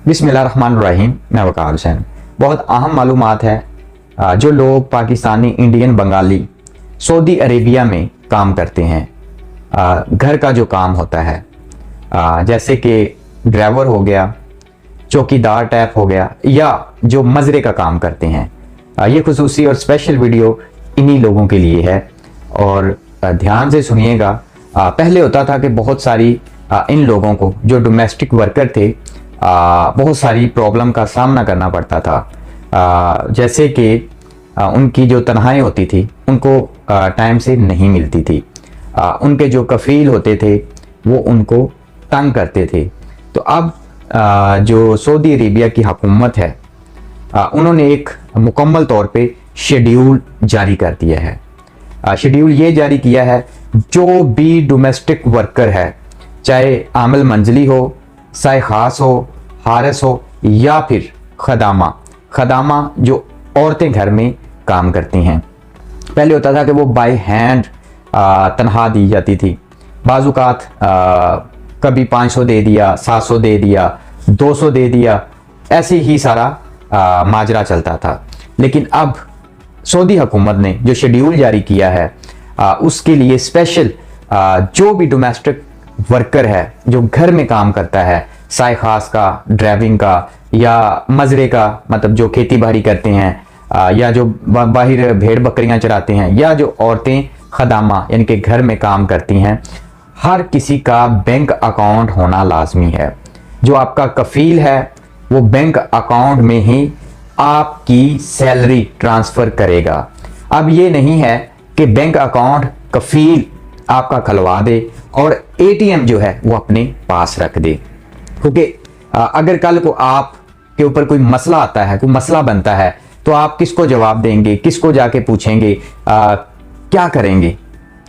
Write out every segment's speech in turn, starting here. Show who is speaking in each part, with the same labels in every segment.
Speaker 1: बिस्मिल्लाहिर्रहमानिर्रहीम। मैं वकार हुसैन। बहुत अहम मालूमात है। जो लोग Pakistani, Indian, Bengali Saudi Arabia में काम करते हैं, घर का जो काम होता है, जैसे कि ड्राइवर हो गया, चौकीदार टाइप हो गया, या जो मजरे का काम करते हैं, ये खुसूसी और स्पेशल वीडियो इन्हीं लोगों के लिए है। और ध्यान से सुनिएगा। पहले होता था कि बहुत सारी इन लोगों को, जो डोमेस्टिक वर्कर थे, बहुत सारी प्रॉब्लम का सामना करना पड़ता था। जैसे कि उनकी जो तनख्वाहें होती थी उनको टाइम से नहीं मिलती थी। उनके जो कफ़ील होते थे वो उनको तंग करते थे। तो अब जो सऊदी अरेबिया की हुकूमत है, उन्होंने एक मुकम्मल तौर पे शेड्यूल जारी कर दिया है। शेड्यूल ये जारी किया है, जो भी डोमेस्टिक वर्कर है, चाहे आमिल मंजली हो, साय ख़ास हो, हारिस हो, या फिर खदामा जो औरतें घर में काम करती हैं। पहले होता था कि वो बाय हैंड तनख्वाह दी जाती थी। बाज़ात कभी 500 दे दिया, 700 दे दिया, 200 दे दिया, ऐसे ही सारा माजरा चलता था। लेकिन अब सऊदी हुकूमत ने जो शेड्यूल जारी किया है, उसके लिए स्पेशल जो भी डोमेस्टिक वर्कर है, जो घर में काम करता है, साय खास का, ड्राइविंग का, या मजरे का, मतलब जो खेती बाड़ी करते हैं, या जो बाहर भेड़ बकरियां चराते हैं, या जो औरतें खदामा यानी कि घर में काम करती हैं, हर किसी का बैंक अकाउंट होना लाजमी है। जो आपका कफील है वो बैंक अकाउंट में ही आपकी सैलरी ट्रांसफ़र करेगा। अब ये नहीं है कि बैंक अकाउंट कफील आपका खुलवा दे और एटीएम जो है वो अपने पास रख दे। क्योंकि अगर कल को आप के ऊपर कोई मसला आता है, कोई मसला बनता है, तो आप किसको जवाब देंगे, किसको जाके पूछेंगे, क्या करेंगे?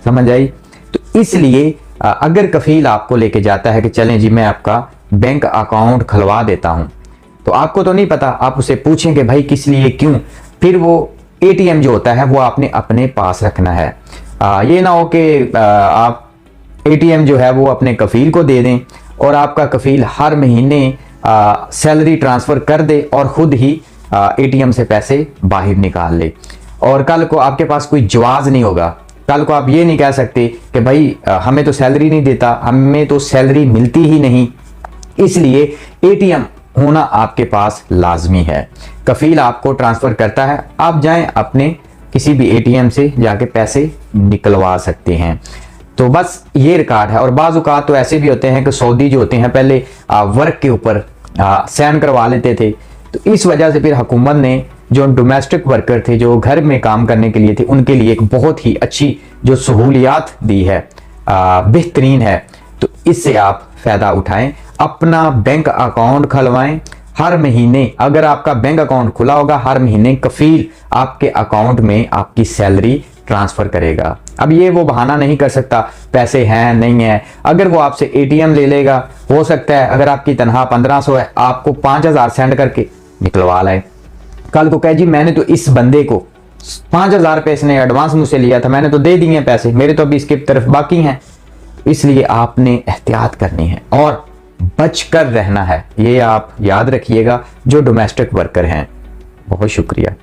Speaker 1: समझ आई? तो इसलिए अगर कफील आपको लेके जाता है कि चलें जी, मैं आपका बैंक अकाउंट खुलवा देता हूं, तो आपको तो नहीं पता, आप उसे पूछेंगे भाई किस लिए, क्यों? फिर वो एटीएम जो होता है वो आपने अपने पास रखना है। ये ना हो कि आप एटीएम जो है वो अपने कफील को दे दें और आपका कफील हर महीने सैलरी ट्रांसफ़र कर दे और ख़ुद ही एटीएम से पैसे बाहर निकाल ले, और कल को आपके पास कोई जवाज़ नहीं होगा। कल को आप ये नहीं कह सकते कि भाई हमें तो सैलरी नहीं देता, हमें तो सैलरी मिलती ही नहीं। इसलिए एटीएम होना आपके पास लाजमी है। कफील आपको ट्रांसफ़र करता है, आप जाएं अपने किसी भी एटीएम से जाके पैसे निकलवा सकते हैं। तो बस ये रिकॉर्ड है। और बाज़ औक़ात तो ऐसे भी होते हैं कि सऊदी जो होते हैं पहले वर्क के ऊपर साइन करवा लेते थे। तो इस वजह से फिर हुकूमत ने जो डोमेस्टिक वर्कर थे, जो घर में काम करने के लिए थे, उनके लिए एक बहुत ही अच्छी जो सहूलियात दी है, बेहतरीन है। तो इससे आप फ़ायदा उठाएं, अपना बैंक अकाउंट खुलवाएं। हर महीने अगर आपका बैंक अकाउंट खुला होगा, हर महीने कफील आपके अकाउंट में आपकी सैलरी ट्रांसफ़र करेगा। अब ये वो बहाना नहीं कर सकता पैसे हैं नहीं है। अगर वो आपसे एटीएम ले लेगा, हो सकता है अगर आपकी तनख्वाह 1500 है, आपको 5000 सेंड करके निकलवा लाए। कल को कहे जी मैंने तो इस बंदे को 5000 रुपये इसने एडवांस मुझसे लिया था, मैंने तो दे दिए पैसे, मेरे तो अभी इसकी तरफ बाकी हैं। इसलिए आपने एहतियात करनी है और बचकर रहना है। ये आप याद रखिएगा जो डोमेस्टिक वर्कर हैं। बहुत शुक्रिया।